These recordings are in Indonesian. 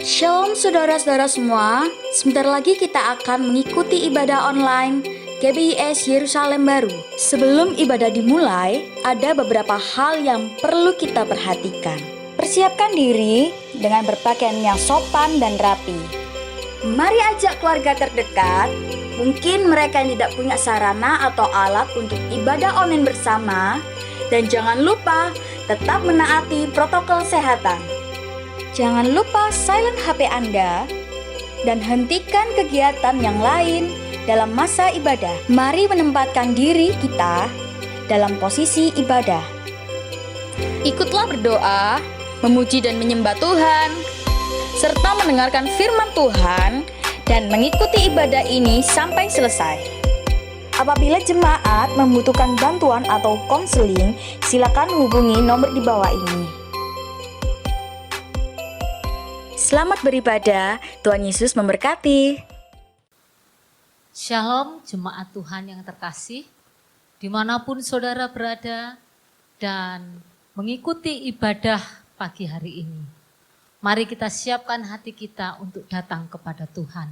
Shalom saudara-saudara semua, sebentar lagi kita akan mengikuti ibadah online GBIS Yerusalem Baru. Sebelum ibadah dimulai, ada beberapa hal yang perlu kita perhatikan. Persiapkan diri dengan berpakaian yang sopan dan rapi. Mari ajak keluarga terdekat, mungkin mereka yang tidak punya sarana atau alat untuk ibadah online bersama, dan jangan lupa tetap menaati protokol kesehatan. Jangan lupa silent HP Anda dan hentikan kegiatan yang lain dalam masa ibadah. Mari menempatkan diri kita dalam posisi ibadah. Ikutlah berdoa, memuji dan menyembah Tuhan, serta mendengarkan firman Tuhan dan mengikuti ibadah ini sampai selesai. Apabila jemaat membutuhkan bantuan atau konseling, silakan hubungi nomor di bawah ini. Selamat beribadah, Tuhan Yesus memberkati. Shalom jemaat Tuhan yang terkasih, dimanapun saudara berada dan mengikuti ibadah pagi hari ini. Mari kita siapkan hati kita untuk datang kepada Tuhan.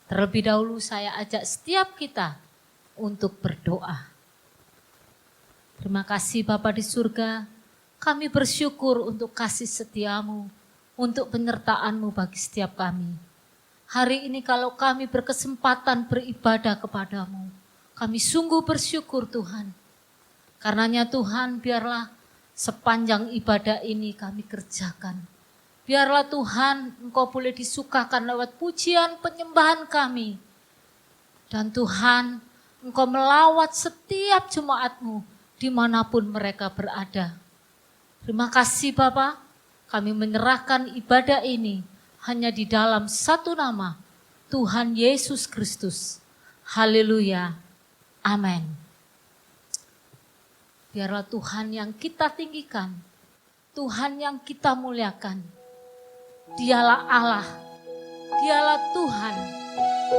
Terlebih dahulu saya ajak setiap kita untuk berdoa. Terima kasih Bapa di surga, kami bersyukur untuk kasih setiamu, untuk penyertaan-Mu bagi setiap kami. Hari ini kalau kami berkesempatan beribadah kepadamu, kami sungguh bersyukur Tuhan. Karenanya Tuhan, biarlah sepanjang ibadah ini kami kerjakan. Biarlah Tuhan, Engkau boleh disukakan lewat pujian penyembahan kami. Dan Tuhan, Engkau melawat setiap jemaat-Mu dimanapun mereka berada. Terima kasih Bapak. Kami menyerahkan ibadah ini hanya di dalam satu nama, Tuhan Yesus Kristus. Haleluya. Amin. Biarlah Tuhan yang kita tinggikan, Tuhan yang kita muliakan. Dialah Allah, dialah Tuhan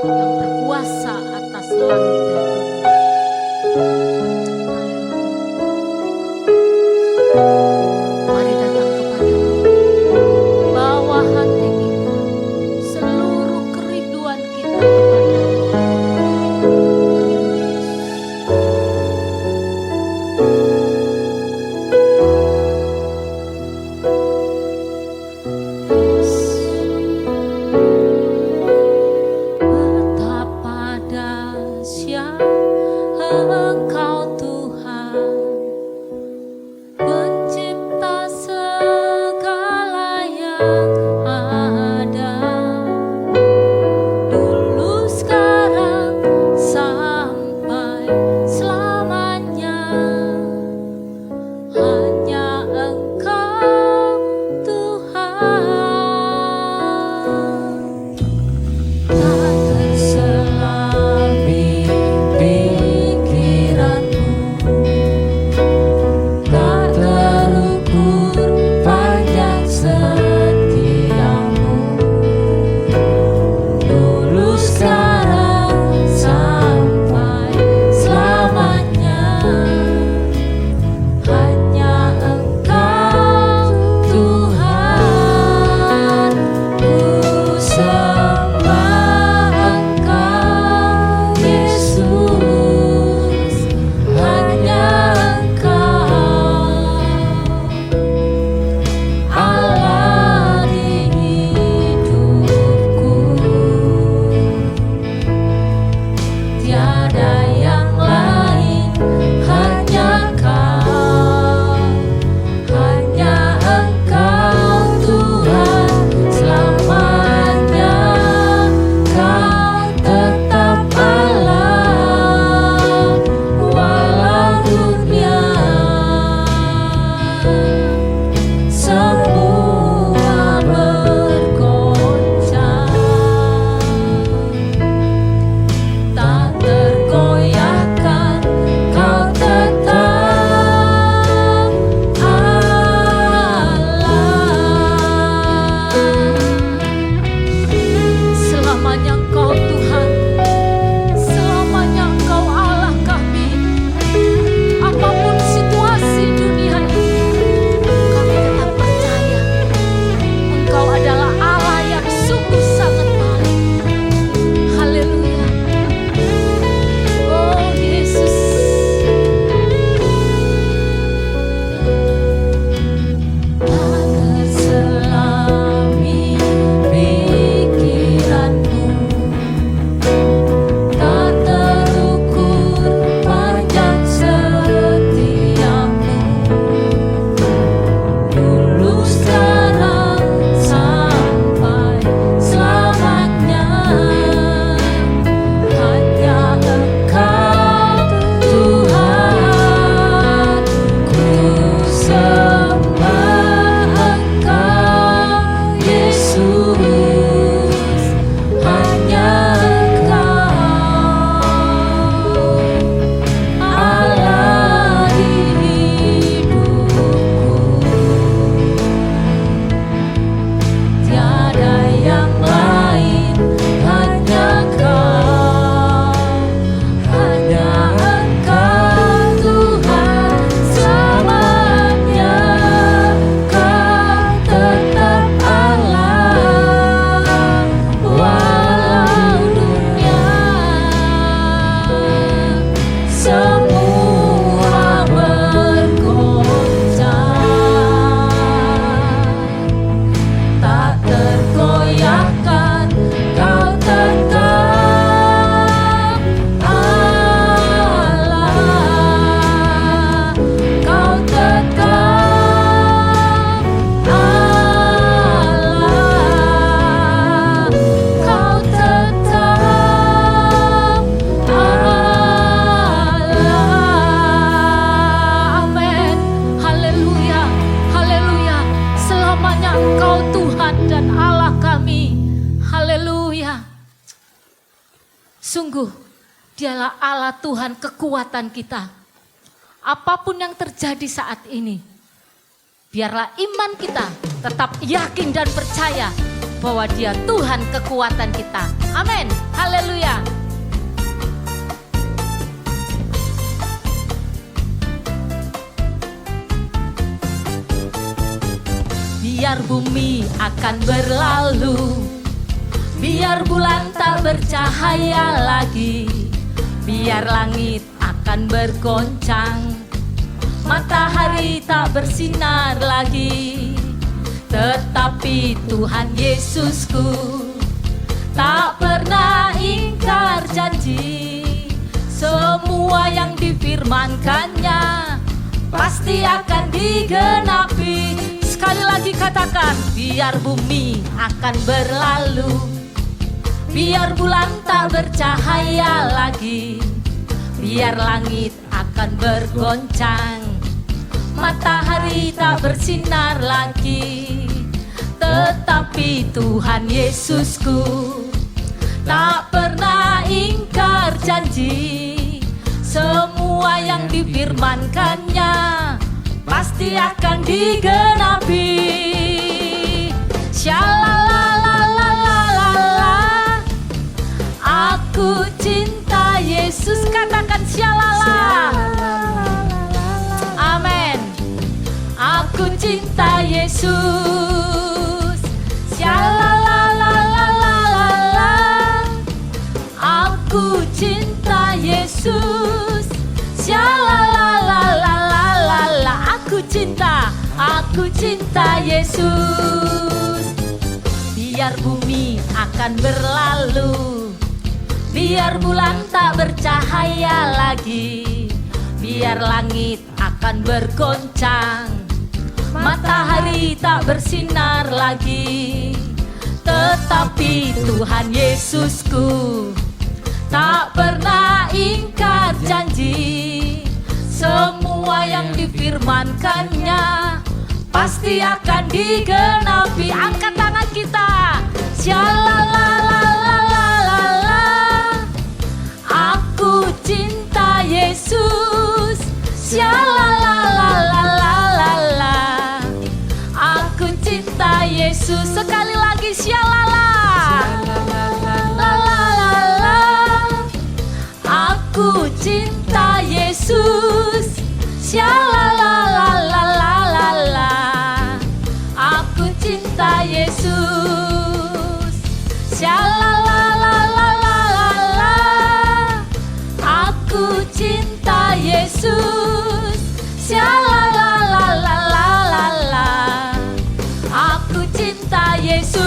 yang berkuasa atas langit dan bumi. Mari datang kepada-Mu. Bawa hati kita, seluruh kerinduan kita kepada-Mu. Betapa dahsyat Sungguh, Dialah Allah Tuhan kekuatan kita. Apapun yang terjadi saat ini, biarlah iman kita tetap yakin dan percaya bahwa Dia Tuhan kekuatan kita. Amin. Haleluya. Biar bumi akan berlalu, biar bulan tak bercahaya lagi, biar langit akan bergoncang, matahari tak bersinar lagi. Tetapi Tuhan Yesusku tak pernah ingkar janji. Semua yang difirmankannya pasti akan digenapi. Sekali lagi katakan, biar bumi akan berlalu, biar bulan tak bercahaya lagi, biar langit akan bergoncang, matahari tak bersinar lagi. Tetapi Tuhan Yesusku tak pernah ingkar janji. Semua yang difirmankannya pasti akan digenapi. Shalalalalala, aku cinta Yesus. Katakan shalala. Amin. Aku cinta Yesus. Shalalalalala, aku cinta Yesus. Shalalalalala, aku cinta Yesus. Biar bumi akan berlalu, biar bulan tak bercahaya lagi, biar langit akan bergoncang, matahari tak bersinar lagi. Tetapi Tuhan Yesusku tak pernah ingkar janji. Semua yang difirmankannya pasti akan digenapi. Angkat tangan kita. Shalalalalala, aku cinta Yesus. Shalalalalala, aku cinta Yesus. Sekali lagi shalala. Aku cinta Yesus. Shalalalalala, aku cinta Yesus. Shalalalalala, aku cinta Yesus. Shalalalalala, aku cinta Yesus.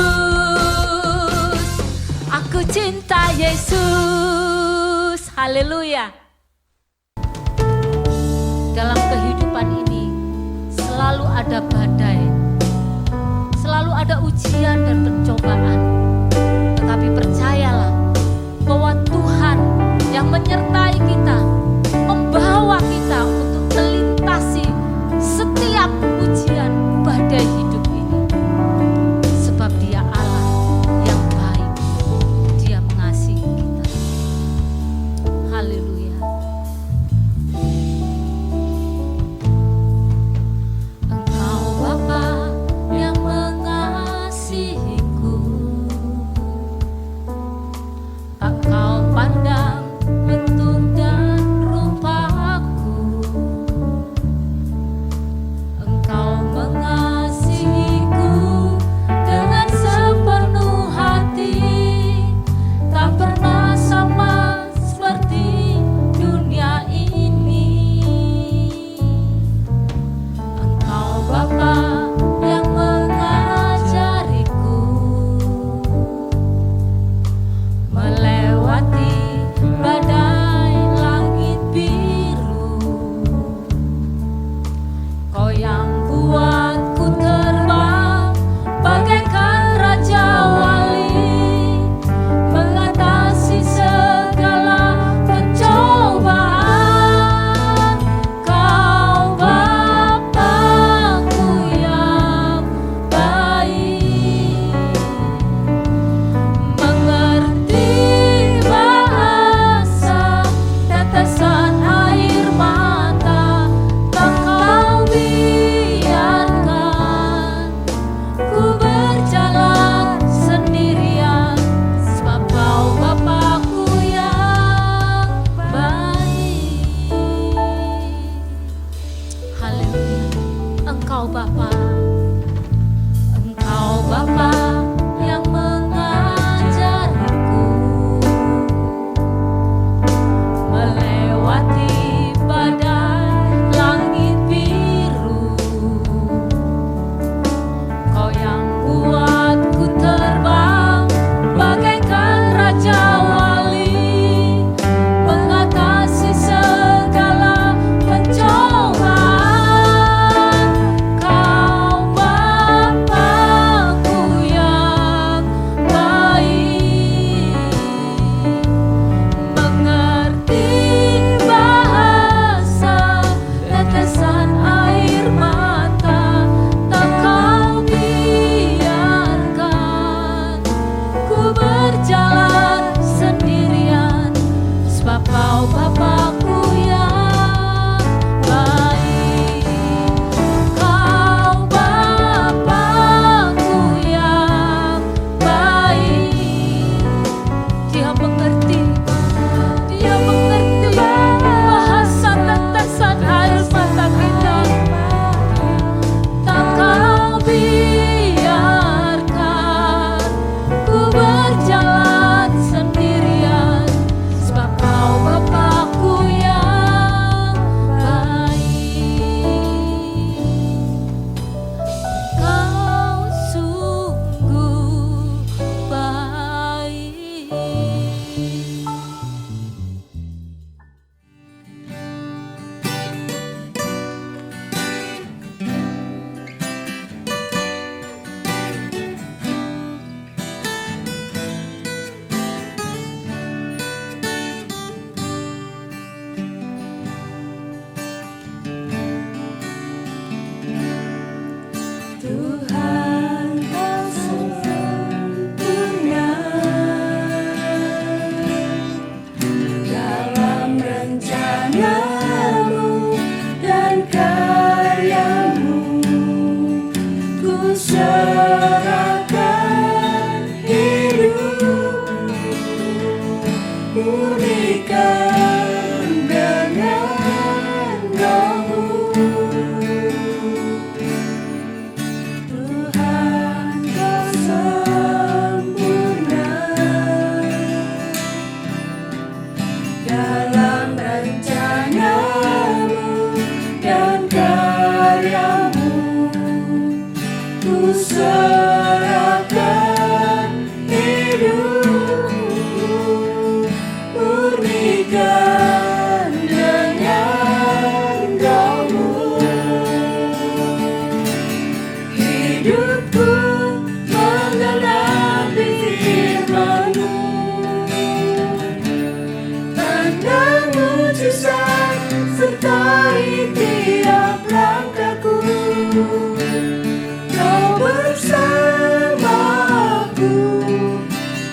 Aku cinta Yesus. Haleluya. Dalam kehidupan ini selalu ada badai, selalu ada ujian dan pencobaan. Tetapi percayalah bahwa Tuhan yang menyertai kita, membawa kita untuk melintasi setiap ujian badai hidup ini. Sebab Dia Allah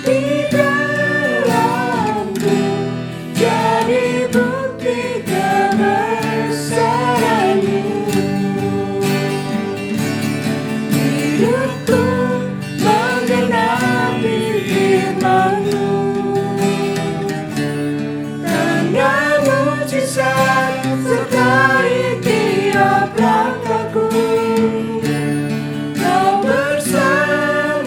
di dalamku, jadi bukti kebesaran-Mu. Hidupku menggenapi firman-Mu, tanda mujizat sertai tiap langkahku. Kau bersamaku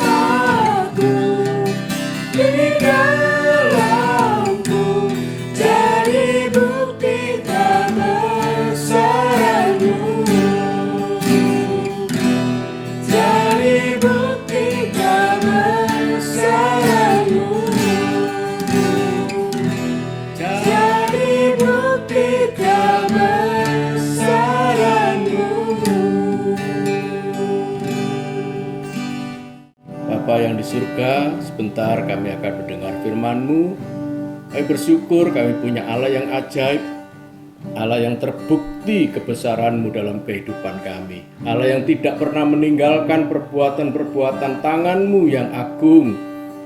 di dalamku, jadi bukti kebesaran-Mu. Jadi bukti kebesaran-Mu. Jadi bukti kebesaran-Mu. Bapa yang di surga, sebentar kami akan mendengar firman-Mu. Kami bersyukur kami punya Allah yang ajaib, Allah yang terbukti kebesaran-Mu dalam kehidupan kami. Allah yang tidak pernah meninggalkan perbuatan-perbuatan tangan-Mu yang agung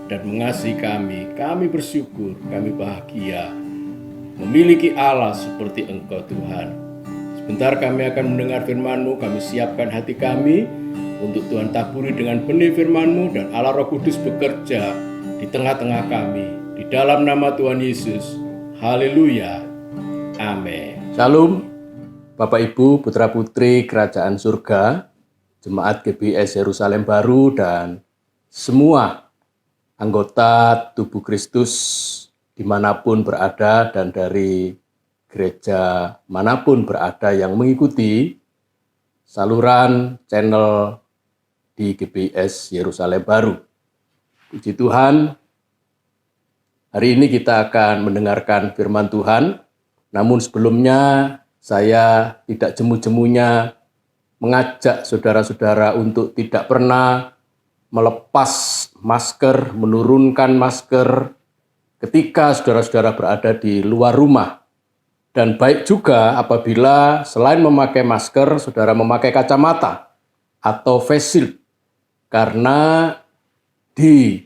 dan mengasihi kami. Kami bersyukur, kami bahagia memiliki Allah seperti Engkau Tuhan. Sebentar kami akan mendengar firman-Mu, kami siapkan hati kami untuk Tuhan taburi dengan benih firman-Mu, dan Allah Roh Kudus bekerja di tengah-tengah kami. Di dalam nama Tuhan Yesus. Haleluya. Amin. Shalom, Bapak Ibu, Putra Putri Kerajaan Surga, Jemaat GBIS Yerusalem Baru, dan semua anggota tubuh Kristus dimanapun berada dan dari gereja manapun berada yang mengikuti saluran channel di GBIS Yerusalem Baru. Puji Tuhan, hari ini kita akan mendengarkan firman Tuhan. Namun sebelumnya saya tidak jemu-jemunya mengajak saudara-saudara untuk tidak pernah melepas masker, menurunkan masker ketika saudara-saudara berada di luar rumah. Dan baik juga apabila selain memakai masker, saudara memakai kacamata atau face shield. Karena di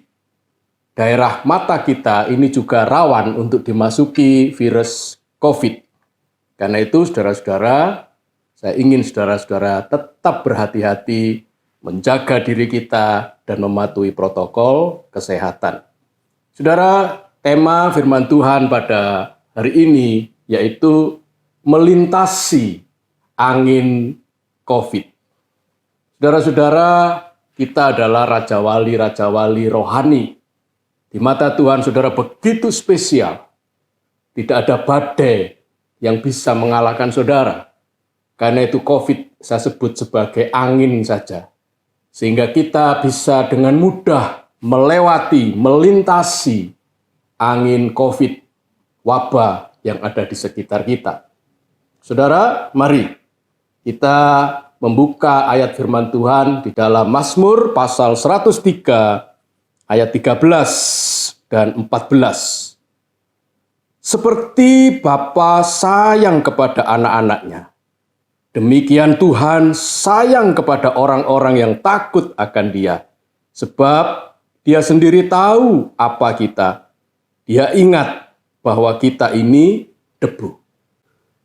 daerah mata kita ini juga rawan untuk dimasuki virus COVID. Karena itu saudara-saudara, saya ingin saudara-saudara tetap berhati-hati, menjaga diri kita, dan mematuhi protokol kesehatan. Saudara, tema firman Tuhan pada hari ini yaitu melintasi angin COVID. Saudara-saudara, kita adalah raja wali rohani. Di mata Tuhan, saudara begitu spesial. Tidak ada badai yang bisa mengalahkan saudara. Karena itu COVID saya sebut sebagai angin saja. Sehingga kita bisa dengan mudah melewati, melintasi angin COVID, wabah yang ada di sekitar kita. Saudara, mari kita membuka ayat firman Tuhan di dalam Mazmur pasal 103 ayat 13 dan 14. Seperti Bapa sayang kepada anak-anaknya, demikian Tuhan sayang kepada orang-orang yang takut akan Dia. Sebab Dia sendiri tahu apa kita. Dia ingat bahwa kita ini debu.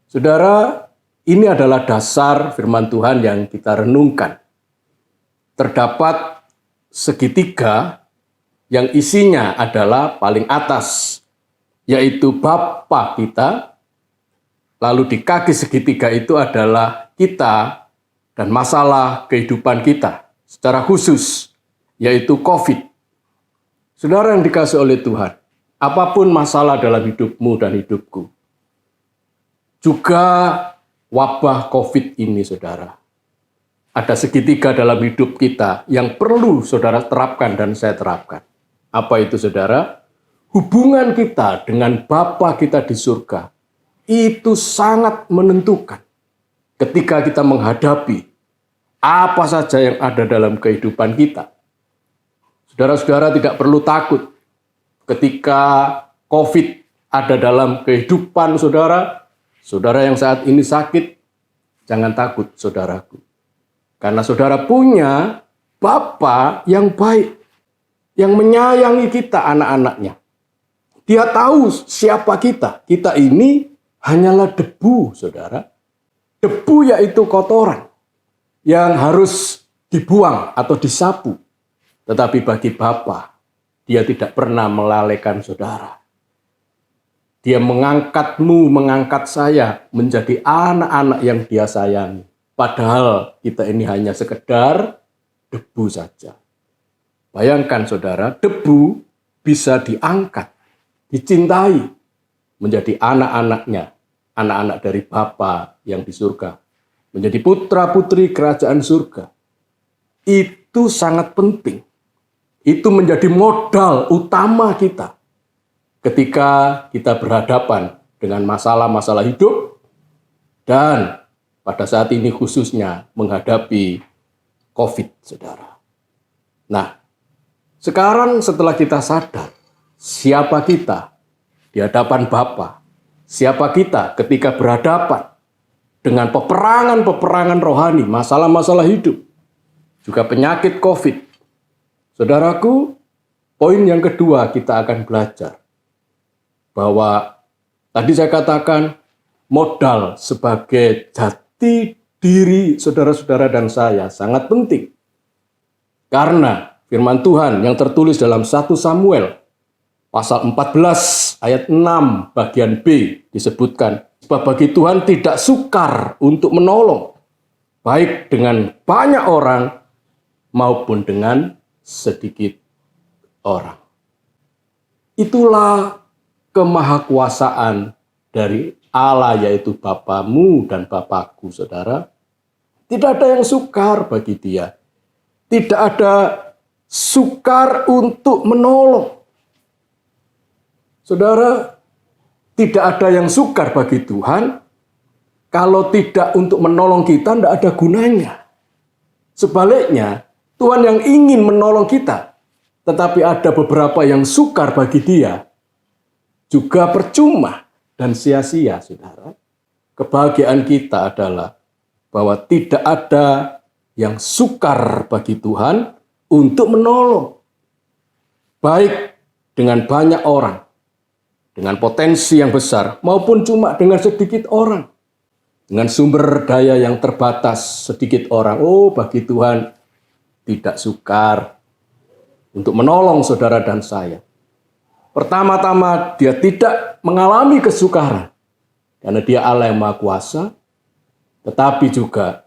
Saudara, ini adalah dasar firman Tuhan yang kita renungkan. Terdapat segitiga yang isinya adalah paling atas, yaitu Bapa kita. Lalu di kaki segitiga itu adalah kita dan masalah kehidupan kita secara khusus, yaitu COVID. Saudara yang dikasihi oleh Tuhan, apapun masalah dalam hidupmu dan hidupku, juga wabah COVID ini, saudara, ada segitiga dalam hidup kita yang perlu saudara terapkan dan saya terapkan. Apa itu, saudara? Hubungan kita dengan Bapa kita di surga itu sangat menentukan ketika kita menghadapi apa saja yang ada dalam kehidupan kita. Saudara-saudara tidak perlu takut ketika COVID ada dalam kehidupan saudara. Saudara yang saat ini sakit, jangan takut, saudaraku. Karena saudara punya Bapa yang baik, yang menyayangi kita, anak-anaknya. Dia tahu siapa kita. Kita ini hanyalah debu, saudara. Debu yaitu kotoran yang harus dibuang atau disapu. Tetapi bagi Bapa, dia tidak pernah melalaikan saudara. Dia mengangkatmu, mengangkat saya menjadi anak-anak yang dia sayangi. Padahal kita ini hanya sekedar debu saja. Bayangkan saudara, debu bisa diangkat, dicintai, menjadi anak-anaknya, anak-anak dari Bapa yang di surga, menjadi putra-putri kerajaan surga. Itu sangat penting. Itu menjadi modal utama kita ketika kita berhadapan dengan masalah-masalah hidup dan pada saat ini khususnya menghadapi COVID, saudara. Nah, sekarang setelah kita sadar siapa kita di hadapan Bapa, siapa kita ketika berhadapan dengan peperangan-peperangan rohani, masalah-masalah hidup, juga penyakit COVID. Saudaraku, poin yang kedua kita akan belajar bahwa tadi saya katakan modal sebagai jati diri saudara-saudara dan saya sangat penting. Karena firman Tuhan yang tertulis dalam 1 Samuel pasal 14 ayat 6 bagian B disebutkan, sebab bagi Tuhan tidak sukar untuk menolong, baik dengan banyak orang maupun dengan sedikit orang. Itulah kemahakuasaan dari Allah, yaitu Bapamu dan Bapakku, saudara. Tidak ada yang sukar bagi dia. Tidak ada sukar untuk menolong. Saudara, tidak ada yang sukar bagi Tuhan. Kalau tidak untuk menolong kita, tidak ada gunanya. Sebaliknya, Tuhan yang ingin menolong kita, tetapi ada beberapa yang sukar bagi dia, juga percuma dan sia-sia, saudara. Kebahagiaan kita adalah bahwa tidak ada yang sukar bagi Tuhan untuk menolong. Baik dengan banyak orang, dengan potensi yang besar, maupun cuma dengan sedikit orang. Dengan sumber daya yang terbatas, sedikit orang. Oh, bagi Tuhan tidak sukar untuk menolong saudara dan saya. Pertama-tama dia tidak mengalami kesukaran karena dia Allah yang Maha Kuasa, tetapi juga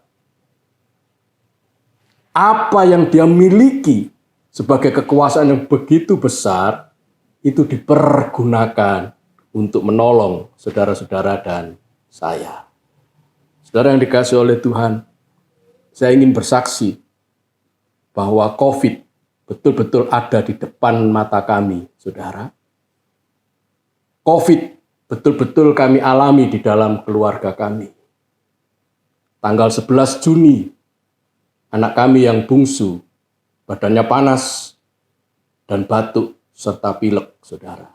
apa yang dia miliki sebagai kekuasaan yang begitu besar itu dipergunakan untuk menolong saudara-saudara dan saya. Saudara yang dikasihi oleh Tuhan, saya ingin bersaksi bahwa COVID betul-betul ada di depan mata kami, saudara. COVID betul-betul kami alami di dalam keluarga kami. Tanggal 11 Juni, anak kami yang bungsu, badannya panas dan batuk serta pilek, saudara.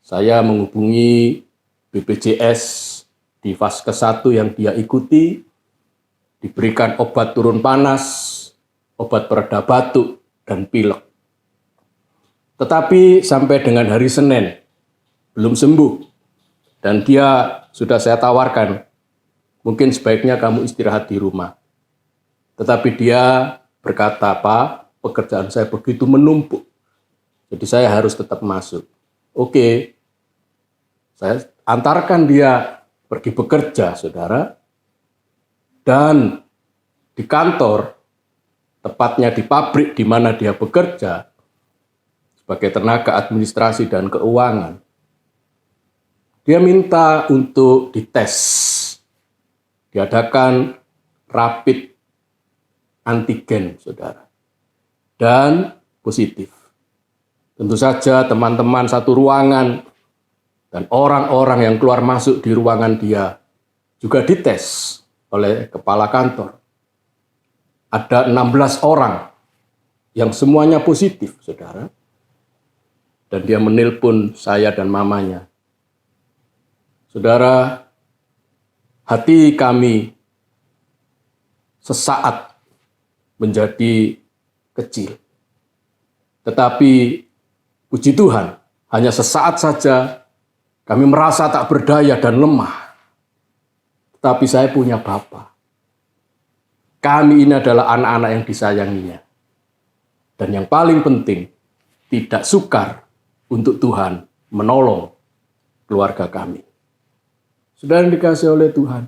Saya menghubungi BPJS di fase ke-1 yang dia ikuti, diberikan obat turun panas, obat pereda batuk, dan pilek. Tetapi sampai dengan hari Senin, belum sembuh. Dan dia sudah saya tawarkan, mungkin sebaiknya kamu istirahat di rumah. Tetapi dia berkata, Pak, pekerjaan saya begitu menumpuk. Jadi saya harus tetap masuk. Oke, saya antarkan dia pergi bekerja, saudara. Dan di kantor, tepatnya di pabrik di mana dia bekerja, sebagai tenaga administrasi dan keuangan, dia minta untuk dites. Diadakan rapid antigen, saudara. Dan positif. Tentu saja teman-teman satu ruangan dan orang-orang yang keluar masuk di ruangan dia juga dites oleh kepala kantor. Ada 16 orang yang semuanya positif, saudara. Dan dia menelpon saya dan mamanya. Saudara, hati kami sesaat menjadi kecil. Tetapi puji Tuhan, hanya sesaat saja kami merasa tak berdaya dan lemah. Tetapi saya punya Bapa. Kami ini adalah anak-anak yang disayanginya. Dan yang paling penting, tidak sukar untuk Tuhan menolong keluarga kami. Saudara yang dikasihi oleh Tuhan,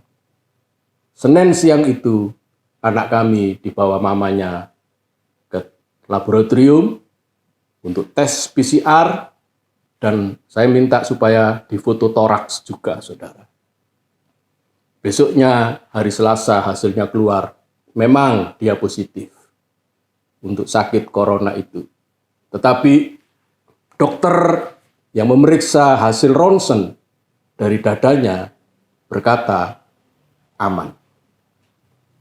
Senin siang itu anak kami dibawa mamanya ke laboratorium untuk tes PCR dan saya minta supaya difoto toraks juga, saudara. Besoknya hari Selasa hasilnya keluar, memang dia positif untuk sakit corona itu. Tetapi dokter yang memeriksa hasil ronsen dari dadanya berkata aman.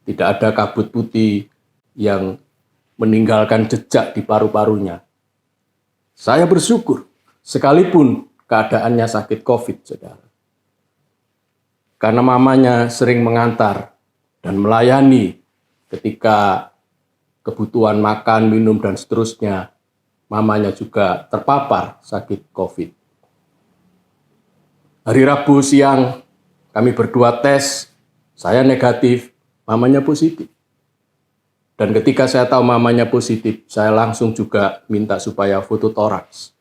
Tidak ada kabut putih yang meninggalkan jejak di paru-parunya. Saya bersyukur sekalipun keadaannya sakit COVID, saudara. Karena mamanya sering mengantar dan melayani ketika kebutuhan makan, minum, dan seterusnya, mamanya juga terpapar sakit COVID. Hari Rabu siang, kami berdua tes, saya negatif, mamanya positif. Dan ketika saya tahu mamanya positif, saya langsung juga minta supaya foto toraks.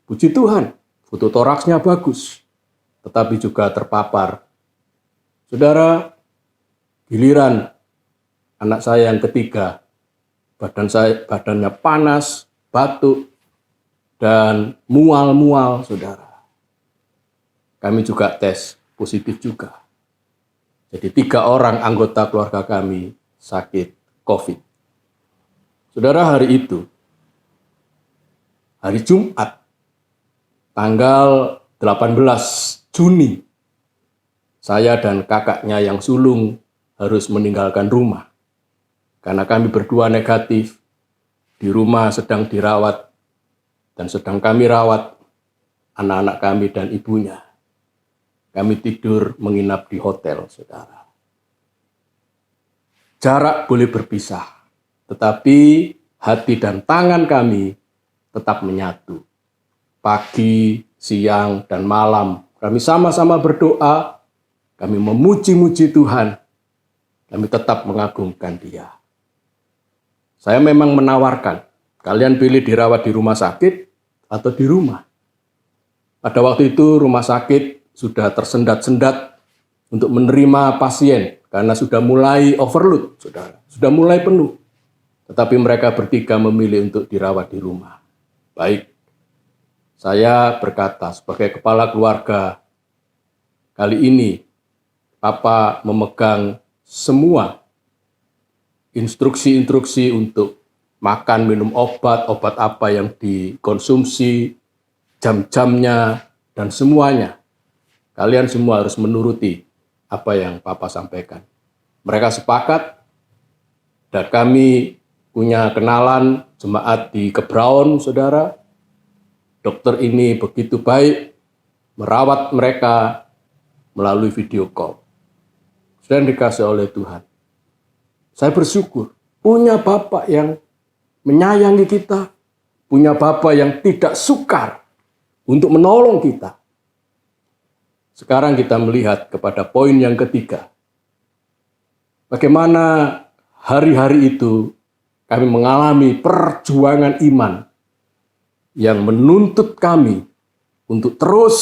Puji Tuhan, foto toraksnya bagus, tetapi juga terpapar. Saudara, giliran anak saya yang ketiga, badannya panas, batuk, dan mual-mual, saudara. Kami juga tes positif juga. Jadi 3 orang anggota keluarga kami sakit COVID. Saudara, hari itu, hari Jumat, tanggal 18 Juni, saya dan kakaknya yang sulung harus meninggalkan rumah. Karena kami berdua negatif, di rumah sedang dirawat, dan sedang kami rawat anak-anak kami dan ibunya. Kami tidur menginap di hotel, saudara. Jarak boleh berpisah, tetapi hati dan tangan kami tetap menyatu. Pagi, siang, dan malam kami sama-sama berdoa, kami memuji-muji Tuhan, kami tetap mengagungkan Dia. Saya memang menawarkan, kalian pilih dirawat di rumah sakit atau di rumah. Pada waktu itu rumah sakit sudah tersendat-sendat untuk menerima pasien karena sudah mulai overload, saudara. Sudah mulai penuh. Tetapi mereka bertiga memilih untuk dirawat di rumah. Baik, saya berkata sebagai kepala keluarga, kali ini Papa memegang semua instruksi-instruksi untuk makan, minum obat apa yang dikonsumsi, jam-jamnya, dan semuanya. Kalian semua harus menuruti apa yang Papa sampaikan. Mereka sepakat dan kami punya kenalan jemaat di Kebraun, saudara. Dokter ini begitu baik merawat mereka melalui video call. Sudah dikasih oleh Tuhan. Saya bersyukur punya Bapak yang menyayangi kita, punya Bapak yang tidak sukar untuk menolong kita. Sekarang kita melihat kepada poin yang ketiga. Bagaimana hari-hari itu kami mengalami perjuangan iman yang menuntut kami untuk terus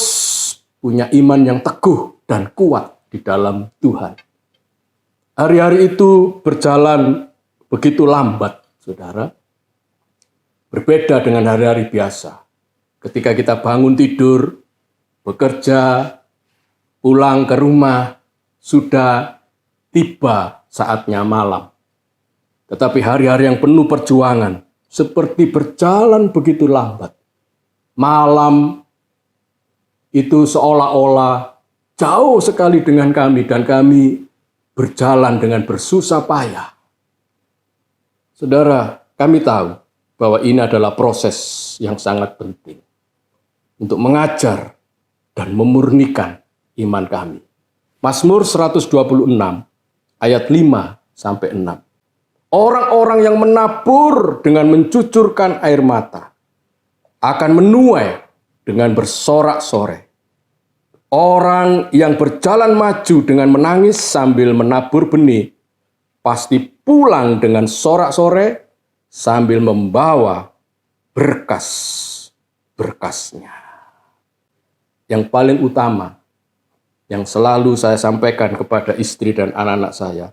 punya iman yang teguh dan kuat di dalam Tuhan. Hari-hari itu berjalan begitu lambat, saudara. Berbeda dengan hari-hari biasa. Ketika kita bangun tidur, bekerja, pulang ke rumah, sudah tiba saatnya malam. Tetapi hari-hari yang penuh perjuangan, seperti berjalan begitu lambat. Malam itu seolah-olah jauh sekali dengan kami, dan kami berjalan dengan bersusah payah. Saudara, kami tahu bahwa ini adalah proses yang sangat penting untuk mengajar dan memurnikan iman kami. Mazmur 126 ayat 5-6. Orang-orang yang menabur dengan mencucurkan air mata akan menuai dengan bersorak-sorai. Orang yang berjalan maju dengan menangis sambil menabur benih, pasti pulang dengan sorak-sorai sambil membawa berkas-berkasnya. Yang paling utama, yang selalu saya sampaikan kepada istri dan anak-anak saya,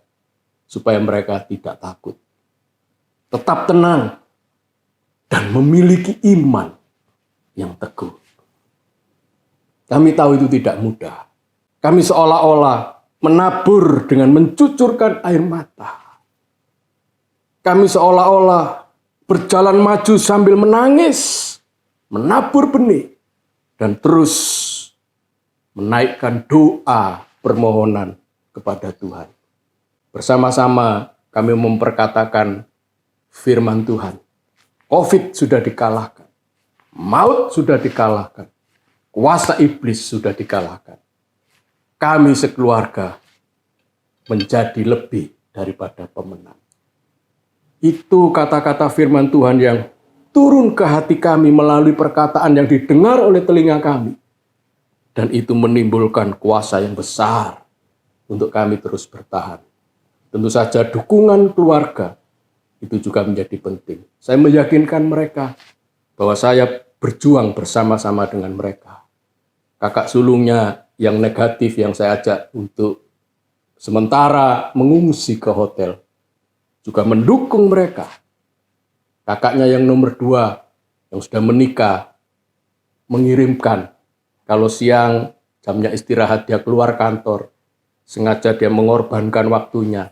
supaya mereka tidak takut. Tetap tenang dan memiliki iman yang teguh. Kami tahu itu tidak mudah. Kami seolah-olah menabur dengan mencucurkan air mata. Kami seolah-olah berjalan maju sambil menangis, menabur benih, dan terus menaikkan doa permohonan kepada Tuhan. Bersama-sama kami memperkatakan firman Tuhan. COVID sudah dikalahkan. Maut sudah dikalahkan. Kuasa iblis sudah dikalahkan. Kami sekeluarga menjadi lebih daripada pemenang. Itu kata-kata firman Tuhan yang turun ke hati kami melalui perkataan yang didengar oleh telinga kami. Dan itu menimbulkan kuasa yang besar untuk kami terus bertahan. Tentu saja dukungan keluarga itu juga menjadi penting. Saya meyakinkan mereka bahwa saya berjuang bersama-sama dengan mereka. Kakak sulungnya yang negatif yang saya ajak untuk sementara mengungsi ke hotel juga mendukung mereka. Kakaknya yang nomor 2 yang sudah menikah mengirimkan kalau siang jamnya istirahat dia keluar kantor, sengaja dia mengorbankan waktunya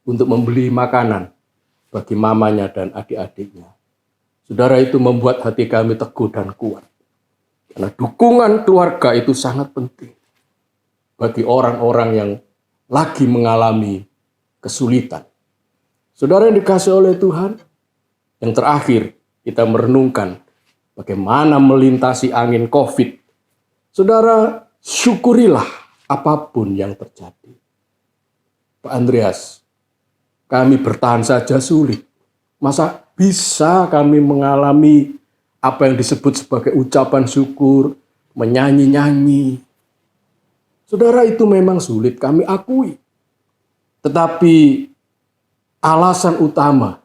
untuk membeli makanan bagi mamanya dan adik-adiknya. Saudara, itu membuat hati kami teguh dan kuat. Karena dukungan keluarga itu sangat penting bagi orang-orang yang lagi mengalami kesulitan. Saudara yang dikasihi oleh Tuhan, yang terakhir kita merenungkan bagaimana melintasi angin COVID. Saudara, syukurilah apapun yang terjadi. Pak Andreas, kami bertahan saja sulit. Masa bisa kami mengalami apa yang disebut sebagai ucapan syukur, menyanyi-nyanyi. Saudara, itu memang sulit kami akui. Tetapi alasan utama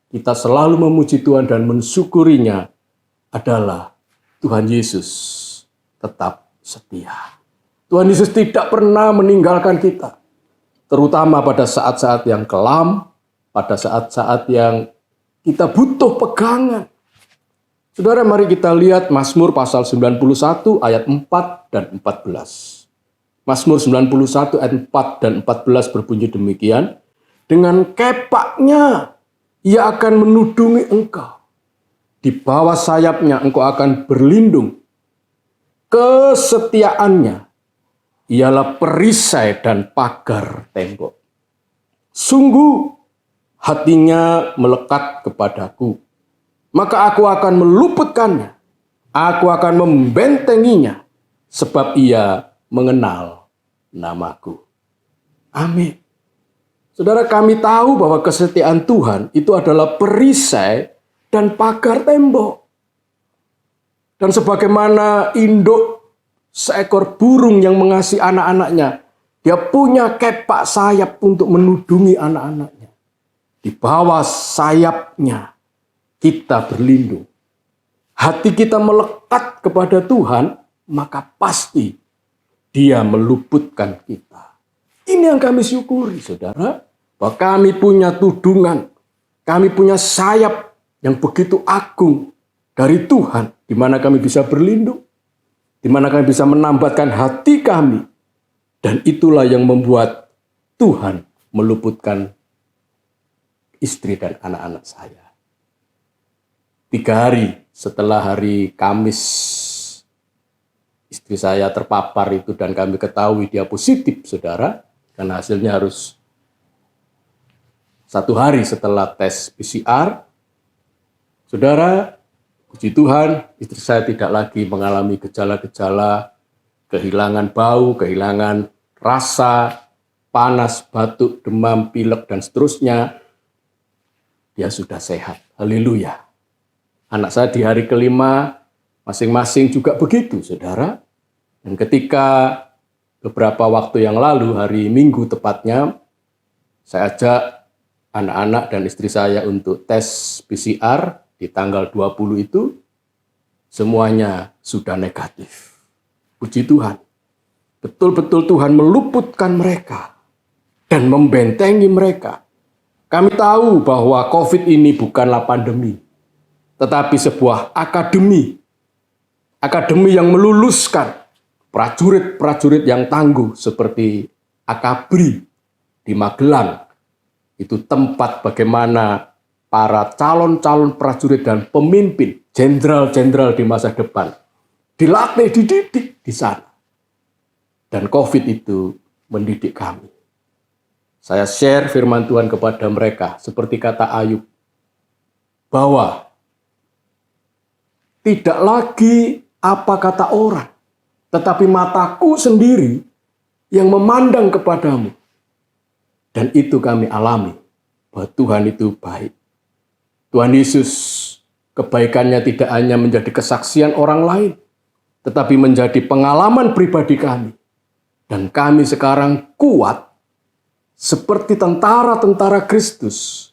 kita selalu memuji Tuhan dan mensyukurinya adalah Tuhan Yesus tetap setia. Tuhan Yesus tidak pernah meninggalkan kita. Terutama pada saat-saat yang kelam, pada saat-saat yang kita butuh pegangan. Saudara, mari kita lihat Mazmur pasal 91 ayat 4 dan 14. Mazmur 91 ayat 4 dan 14 berbunyi demikian. Dengan kepaknya ia akan menudungi engkau. Di bawah sayapnya engkau akan berlindung. Kesetiaannya ialah perisai dan pagar tembok. Sungguh hatinya melekat kepadaku. Maka aku akan meluputkannya. Aku akan membentenginya. Sebab ia mengenal namaku. Amin. Saudara, kami tahu bahwa kesetiaan Tuhan itu adalah perisai dan pagar tembok. Dan sebagaimana induk seekor burung yang mengasihi anak-anaknya, dia punya kepak sayap untuk menudungi anak-anaknya. Di bawah sayapnya kita berlindung. Hati kita melekat kepada Tuhan, maka pasti Dia meluputkan kita. Ini yang kami syukuri, saudara. Bahwa kami punya tudungan, kami punya sayap yang begitu agung dari Tuhan, di mana kami bisa berlindung, di mana kami bisa menambatkan hati kami. Dan itulah yang membuat Tuhan meluputkan istri dan anak-anak saya. 3 hari setelah hari Kamis, istri saya terpapar itu dan kami ketahui dia positif, saudara. Karena hasilnya harus 1 hari setelah tes PCR. Saudara, puji Tuhan, istri saya tidak lagi mengalami gejala-gejala kehilangan bau, kehilangan rasa, panas, batuk, demam, pilek, dan seterusnya. Dia sudah sehat. Haleluya. Anak saya di hari kelima Masing-masing juga begitu, saudara. Dan ketika beberapa waktu yang lalu, hari Minggu tepatnya, saya ajak anak-anak dan istri saya untuk tes PCR di tanggal 20 itu, semuanya sudah negatif. Puji Tuhan. Betul-betul Tuhan meluputkan mereka dan membentengi mereka. Kami tahu bahwa COVID ini bukanlah pandemi, tetapi sebuah akademi. Akademi yang meluluskan prajurit-prajurit yang tangguh seperti Akabri di Magelang. Itu tempat bagaimana para calon-calon prajurit dan pemimpin, jenderal-jenderal di masa depan dilatih, dididik di sana. Dan COVID itu mendidik kami. Saya share firman Tuhan kepada mereka seperti kata Ayub, bahwa tidak lagi apa kata orang, tetapi mataku sendiri yang memandang kepadamu. Dan itu kami alami, bahwa Tuhan itu baik. Tuhan Yesus, kebaikannya tidak hanya menjadi kesaksian orang lain, tetapi menjadi pengalaman pribadi kami. Dan kami sekarang kuat seperti tentara-tentara Kristus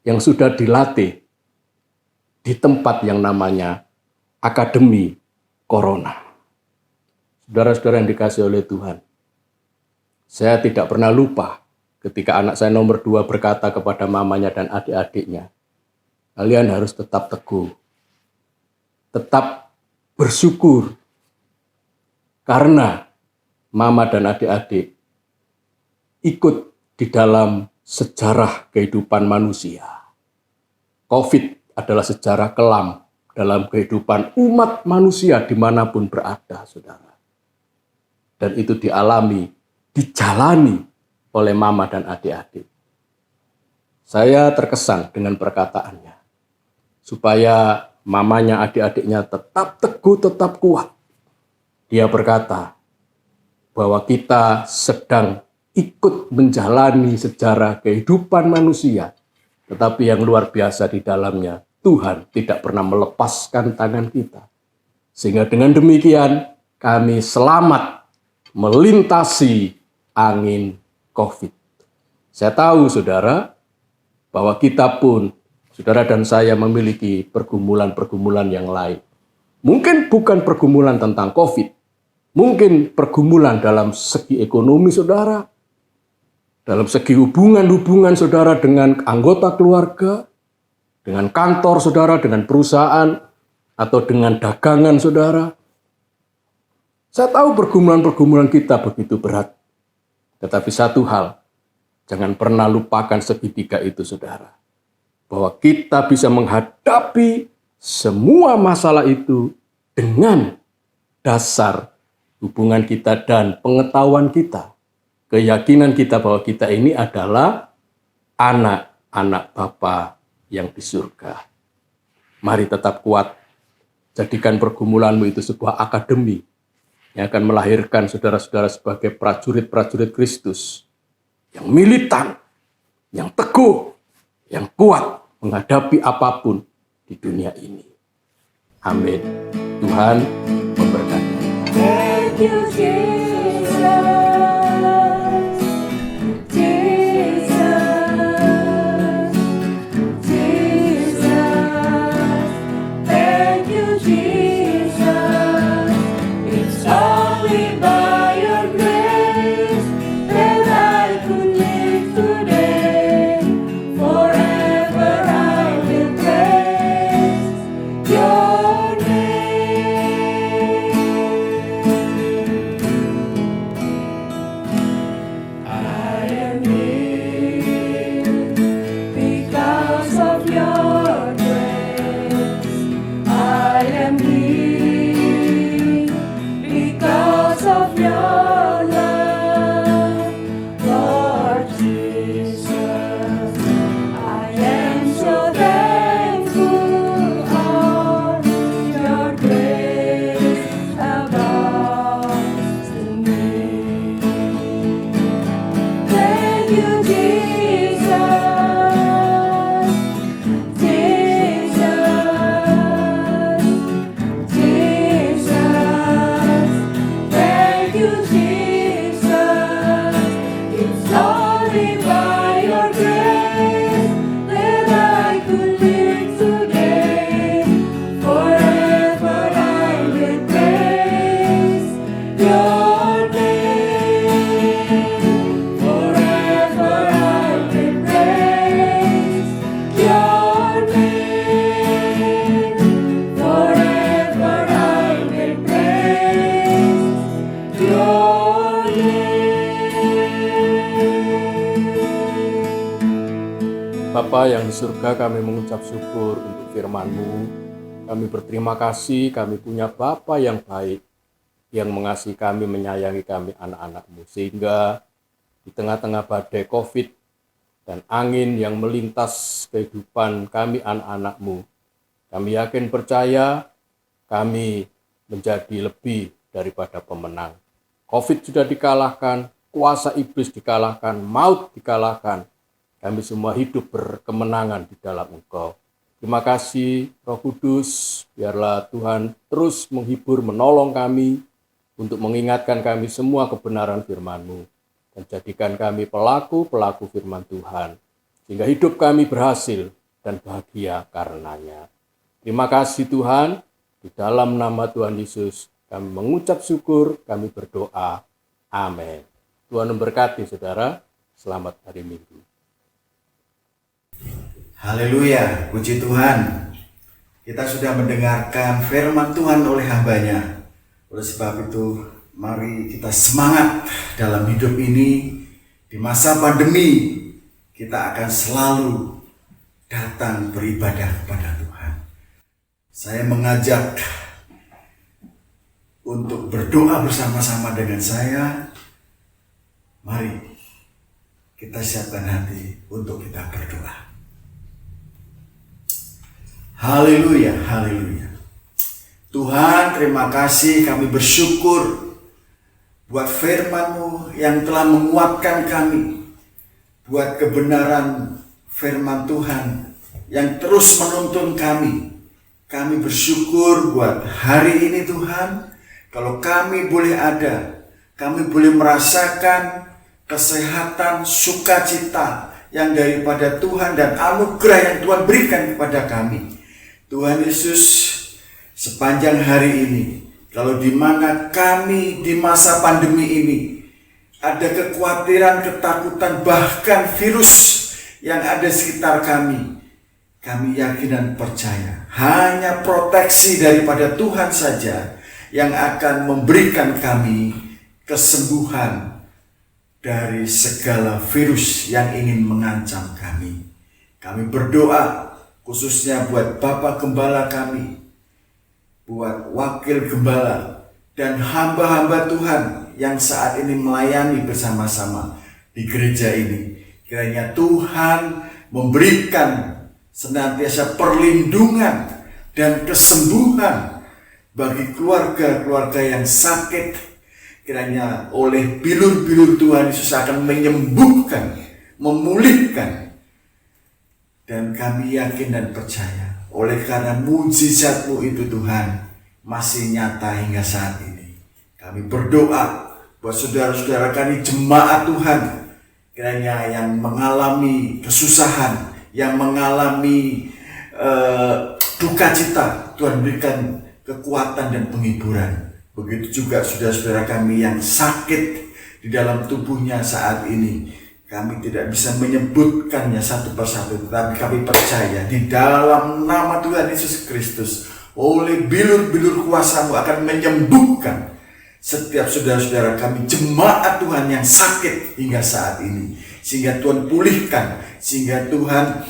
yang sudah dilatih di tempat yang namanya Akademi Corona. Saudara-saudara yang dikasihi oleh Tuhan, saya tidak pernah lupa ketika anak saya nomor 2 berkata kepada mamanya dan adik-adiknya, kalian harus tetap teguh, tetap bersyukur, karena mama dan adik-adik ikut di dalam sejarah kehidupan manusia. COVID adalah sejarah kelam dalam kehidupan umat manusia dimanapun berada, saudara. Dan itu dialami, dijalani oleh mama dan adik-adik. Saya terkesan dengan perkataannya, supaya mamanya, adik-adiknya tetap teguh, tetap kuat. Dia berkata bahwa kita sedang ikut menjalani sejarah kehidupan manusia, tetapi yang luar biasa di dalamnya, Tuhan tidak pernah melepaskan tangan kita. Sehingga dengan demikian, kami selamat melintasi angin COVID. Saya tahu, saudara, bahwa kita pun, saudara dan saya memiliki pergumulan-pergumulan yang lain. Mungkin bukan pergumulan tentang COVID, mungkin pergumulan dalam segi ekonomi, saudara, dalam segi hubungan saudara dengan anggota keluarga, dengan kantor saudara, dengan perusahaan, atau dengan dagangan saudara. Saya tahu pergumulan-pergumulan kita begitu berat. Tetapi satu hal, jangan pernah lupakan segitiga itu, saudara. Bahwa kita bisa menghadapi semua masalah itu dengan dasar hubungan kita dan pengetahuan kita. Keyakinan kita bahwa kita ini adalah anak-anak Bapa yang di surga. Mari tetap kuat. Jadikan pergumulanmu itu sebuah akademi yang akan melahirkan saudara-saudara sebagai prajurit-prajurit Kristus yang militan, yang teguh, yang kuat menghadapi apapun di dunia ini. Amin. Tuhan memberkati. Thank you, Jesus. Bapa yang di surga, kami mengucap syukur untuk firman-Mu. Kami berterima kasih, kami punya Bapa yang baik, yang mengasihi kami, menyayangi kami, anak-anak-Mu. Sehingga di tengah-tengah badai COVID dan angin yang melintas kehidupan kami, anak-anak-Mu, kami yakin percaya kami menjadi lebih daripada pemenang. COVID sudah dikalahkan, kuasa iblis dikalahkan, maut dikalahkan. Kami semua hidup berkemenangan di dalam Engkau. Terima kasih Roh Kudus, biarlah Tuhan terus menghibur, menolong kami untuk mengingatkan kami semua kebenaran firman-Mu. Dan jadikan kami pelaku-pelaku firman Tuhan, sehingga hidup kami berhasil dan bahagia karenanya. Terima kasih Tuhan, di dalam nama Tuhan Yesus kami mengucap syukur, kami berdoa. Amin. Tuhan memberkati saudara, selamat hari Minggu. Haleluya, puji Tuhan. Kita sudah mendengarkan firman Tuhan oleh hamba-Nya. Oleh sebab itu, mari kita semangat dalam hidup ini. Di masa pandemi, kita akan selalu datang beribadah kepada Tuhan. Saya mengajak untuk berdoa bersama-sama dengan saya. Mari kita siapkan hati untuk kita berdoa. Haleluya, haleluya. Tuhan, terima kasih, kami bersyukur buat firman-Mu yang telah menguatkan kami, buat kebenaran firman Tuhan yang terus menuntun kami. Kami bersyukur buat hari ini Tuhan, kalau kami boleh ada, kami boleh merasakan kesehatan, sukacita yang daripada Tuhan dan anugerah yang Tuhan berikan kepada kami. Tuhan Yesus, sepanjang hari ini, kalau di mana kami di masa pandemi ini ada kekhawatiran, ketakutan, bahkan virus yang ada sekitar kami yakin dan percaya hanya proteksi daripada Tuhan saja yang akan memberikan kami kesembuhan dari segala virus yang ingin mengancam kami. Kami berdoa khususnya buat Bapak Gembala kami, buat Wakil Gembala, dan hamba-hamba Tuhan yang saat ini melayani bersama-sama di gereja ini. Kiranya Tuhan memberikan senantiasa perlindungan dan kesembuhan bagi keluarga-keluarga yang sakit. Kiranya oleh bilur-bilur Tuhan Yesus akan menyembuhkan, memulihkan. Dan kami yakin dan percaya, oleh karena mujizat-Mu itu Tuhan masih nyata hingga saat ini. Kami berdoa buat saudara-saudara kami jemaat Tuhan, kiranya yang mengalami kesusahan, yang mengalami duka cita, Tuhan berikan kekuatan dan penghiburan. Begitu juga saudara-saudara kami yang sakit di dalam tubuhnya saat ini. Kami tidak bisa menyebutkannya satu persatu, tetapi kami percaya di dalam nama Tuhan Yesus Kristus, oleh bilur-bilur kuasa-Mu akan menyembuhkan setiap saudara-saudara kami, jemaat Tuhan yang sakit hingga saat ini. Sehingga Tuhan pulihkan, sehingga Tuhan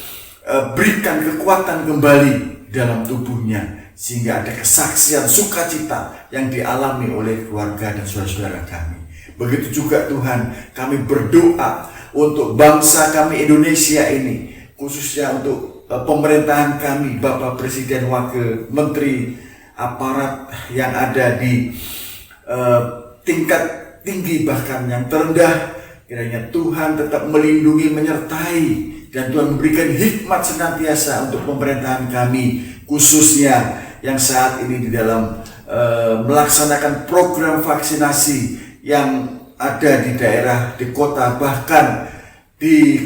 berikan kekuatan kembali dalam tubuhnya. Sehingga ada kesaksian sukacita yang dialami oleh keluarga dan saudara-saudara kami. Begitu juga Tuhan, kami berdoa untuk bangsa kami Indonesia ini, khususnya untuk pemerintahan kami, Bapak Presiden, Wakil Menteri, aparat yang ada di tingkat tinggi bahkan yang terendah. Kiranya Tuhan tetap melindungi, menyertai, dan Tuhan memberikan hikmat senantiasa untuk pemerintahan kami, khususnya yang saat ini di dalam melaksanakan program vaksinasi yang ada di daerah, di kota, bahkan di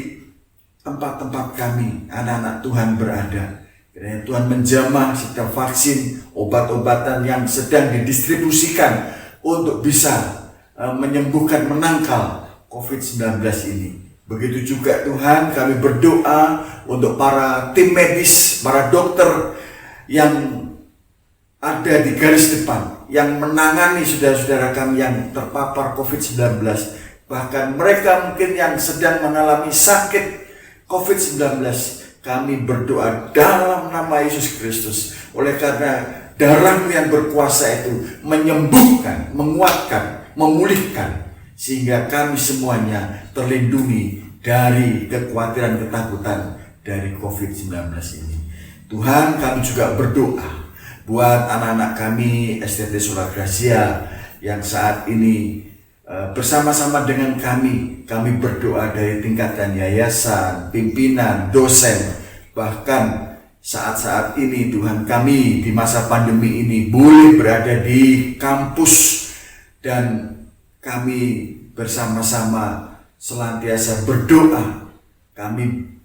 tempat-tempat kami, anak-anak Tuhan berada. Kiranya Tuhan menjamah setiap vaksin, obat-obatan yang sedang didistribusikan untuk bisa menyembuhkan, menangkal COVID-19 ini. Begitu juga Tuhan, kami berdoa untuk para tim medis, para dokter yang ada di garis depan, yang menangani saudara-saudara kami yang terpapar COVID-19. Bahkan mereka mungkin yang sedang mengalami sakit COVID-19, kami berdoa dalam nama Yesus Kristus. Oleh karena darah-Mu yang berkuasa itu menyembuhkan, menguatkan, memulihkan, sehingga kami semuanya terlindungi dari kekhawatiran, ketakutan dari COVID-19 ini. Tuhan, kami juga berdoa buat anak-anak kami STT Sola Gracia yang saat ini bersama-sama dengan kami berdoa dari tingkatan yayasan, pimpinan, dosen, bahkan saat-saat ini Tuhan, kami di masa pandemi ini boleh berada di kampus dan kami bersama-sama senantiasa berdoa. Kami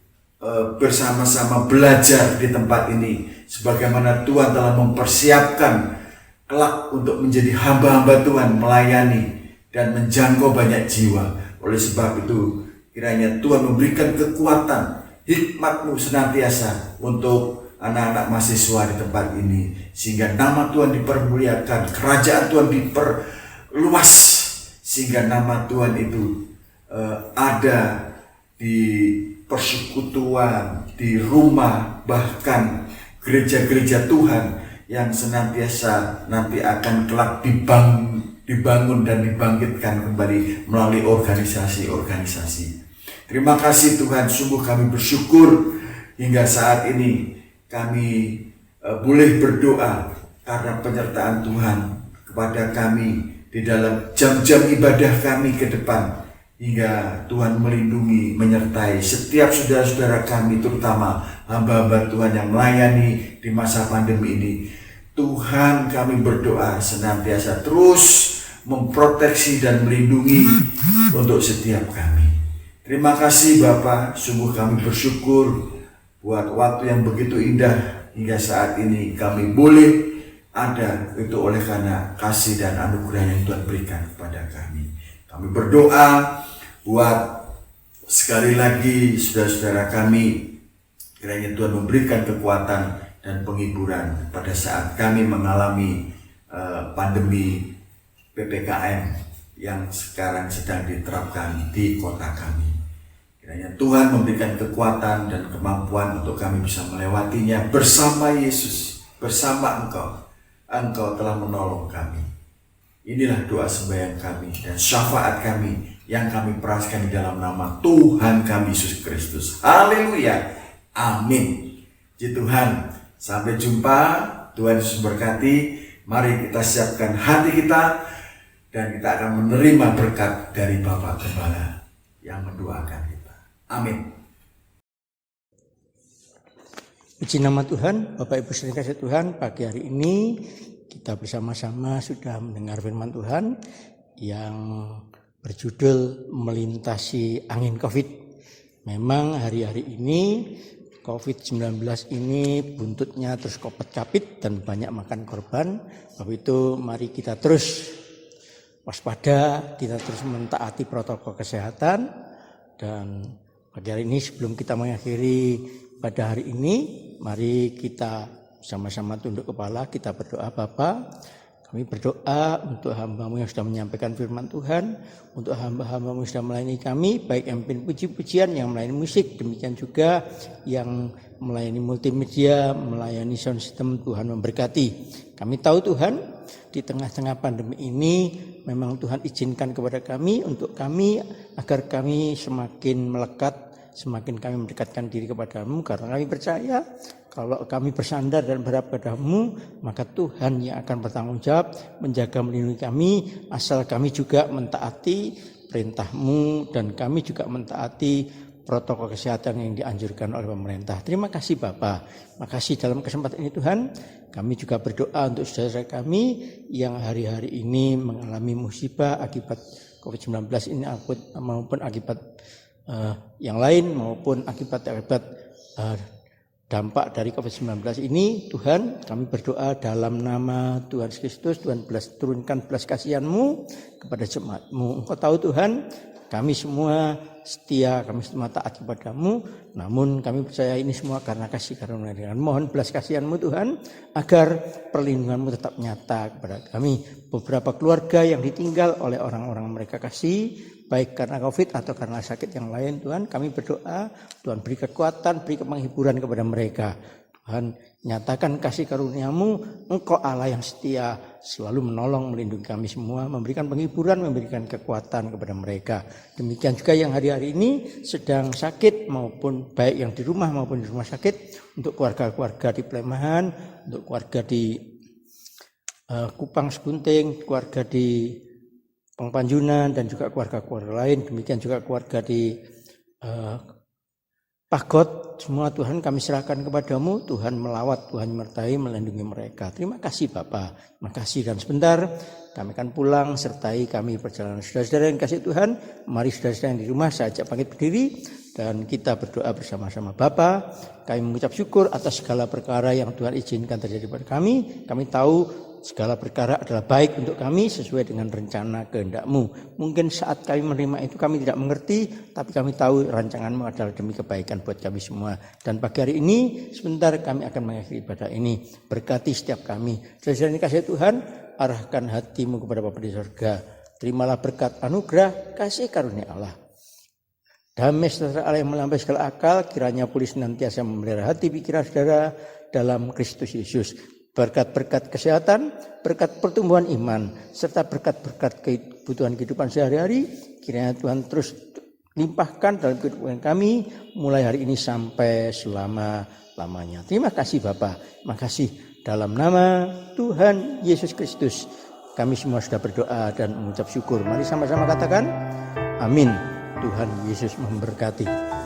bersama-sama belajar di tempat ini sebagaimana Tuhan telah mempersiapkan kelak untuk menjadi hamba-hamba Tuhan, melayani dan menjangkau banyak jiwa. Oleh sebab itu, kiranya Tuhan memberikan kekuatan, hikmat-Mu senantiasa untuk anak-anak mahasiswa di tempat ini, sehingga nama Tuhan dipermuliakan, kerajaan Tuhan diperluas, sehingga nama Tuhan itu ada di persekutuan, di rumah, bahkan gereja-gereja Tuhan yang senantiasa nanti akan kelak dibangun dan dibangkitkan kembali melalui organisasi-organisasi. Terima kasih Tuhan, sungguh kami bersyukur hingga saat ini kami boleh berdoa karena penyertaan Tuhan kepada kami di dalam jam-jam ibadah kami ke depan, hingga Tuhan melindungi, menyertai setiap saudara-saudara kami, terutama hamba-hamba Tuhan yang melayani di masa pandemi ini. Tuhan, kami berdoa senantiasa terus memproteksi dan melindungi untuk setiap kami. Terima kasih Bapa, sungguh kami bersyukur buat waktu yang begitu indah hingga saat ini kami boleh ada, itu oleh karena kasih dan anugerah yang Tuhan berikan kepada kami. Kami berdoa buat sekali lagi saudara-saudara kami, kiranya Tuhan memberikan kekuatan dan penghiburan pada saat kami mengalami pandemi PPKM yang sekarang sedang diterapkan di kota kami. Kiranya Tuhan memberikan kekuatan dan kemampuan untuk kami bisa melewatinya bersama Yesus, bersama Engkau. Engkau telah menolong kami. Inilah doa sembahyang kami dan syafaat kami yang kami peraskan di dalam nama Tuhan kami Yesus Kristus. Haleluya. Amin. Puji Tuhan. Sampai jumpa. Tuhan Yesus berkati. Mari kita siapkan hati kita dan kita akan menerima berkat dari Bapak Gembala yang mendoakan kita. Amin. Puji nama Tuhan, Bapak Ibu saudara kasih Tuhan, pagi hari ini kita bersama-sama sudah mendengar firman Tuhan yang berjudul melintasi angin COVID. Memang hari-hari ini COVID-19 ini buntutnya terus kopet-kapit dan banyak makan korban. Sebab itu mari kita terus waspada, kita terus mentaati protokol kesehatan. Dan pagi hari ini sebelum kita mengakhiri pada hari ini, mari kita sama-sama tunduk kepala, kita berdoa. Bapa, kami berdoa untuk hamba-Mu yang sudah menyampaikan firman Tuhan, untuk hamba-hamba-Mu yang sudah melayani kami, baik yang puji-pujian, yang melayani musik, demikian juga yang melayani multimedia, melayani sound system. Tuhan memberkati. Kami tahu Tuhan, di tengah-tengah pandemi ini memang Tuhan izinkan kepada kami, untuk kami, agar kami semakin melekat, semakin kami mendekatkan diri kepada-Mu, karena kami percaya kalau kami bersandar dan berharap kepada-Mu, maka Tuhan yang akan bertanggung jawab menjaga, melindungi kami, asal kami juga mentaati perintah-Mu dan kami juga mentaati protokol kesehatan yang dianjurkan oleh pemerintah. Terima kasih Bapa. Makasih dalam kesempatan ini Tuhan, kami juga berdoa untuk saudara kami yang hari-hari ini mengalami musibah akibat COVID-19 ini, maupun akibat yang lain, maupun akibat dampak dari COVID-19 ini. Tuhan, kami berdoa dalam nama Tuhan Yesus Kristus, Tuhan turunkan belas kasihan-Mu kepada jemaat-Mu. Engkau tahu Tuhan, Kami semua setia, kami semua taat kepadamu, namun kami percaya ini semua karena kasih karunia Tuhan. Mohon belas kasihan-Mu Tuhan, agar perlindungan-Mu tetap nyata kepada kami. Beberapa keluarga yang ditinggal oleh orang-orang mereka kasih, baik karena COVID atau karena sakit yang lain, Tuhan, kami berdoa, Tuhan beri kekuatan, beri penghiburan kepada mereka. Tuhan, nyatakan kasih karunia-Mu, Engkau Allah yang setia, selalu menolong, melindungi kami semua, memberikan penghiburan, memberikan kekuatan kepada mereka. Demikian juga yang hari-hari ini sedang sakit, maupun baik yang di rumah maupun di rumah sakit, untuk keluarga-keluarga di Plemahan, untuk keluarga di Kupang Segunting, keluarga di Pangpanjunan, dan juga keluarga-keluarga lain. Demikian juga keluarga di Pagot, semua Tuhan kami serahkan kepadamu. Tuhan melawat, Tuhan menyertai, melindungi mereka. Terima kasih Bapa, terima kasih. Dan sebentar kami akan pulang, sertai kami perjalanan saudara-saudara yang kasih Tuhan. Mari saudara-saudara yang di rumah, saya ajak bangkit berdiri dan kita berdoa bersama-sama. Bapa, kami mengucap syukur atas segala perkara yang Tuhan izinkan terjadi pada kami. Kami tahu segala perkara adalah baik untuk kami sesuai dengan rencana kehendak-Mu. Mungkin saat kami menerima itu kami tidak mengerti, tapi kami tahu rancangan-Mu adalah demi kebaikan buat kami semua. Dan pagi hari ini sebentar kami akan mengakhiri ibadah ini. Berkati setiap kami. Saudara yang dikasihi Tuhan, arahkan hatimu kepada Bapa di surga. Terimalah berkat anugerah kasih karunia Allah. Damai sejahtera Allah yang melampaui segala akal, kiranya pulih senantiasa memelihara hati pikiran saudara dalam Kristus Yesus. Berkat-berkat kesehatan, berkat pertumbuhan iman, serta berkat-berkat kebutuhan kehidupan sehari-hari, kiranya Tuhan terus limpahkan dalam kehidupan kami, mulai hari ini sampai selama-lamanya. Terima kasih Bapa, terima kasih. Dalam nama Tuhan Yesus Kristus, kami semua sudah berdoa dan mengucap syukur. Mari sama-sama katakan, amin. Tuhan Yesus memberkati.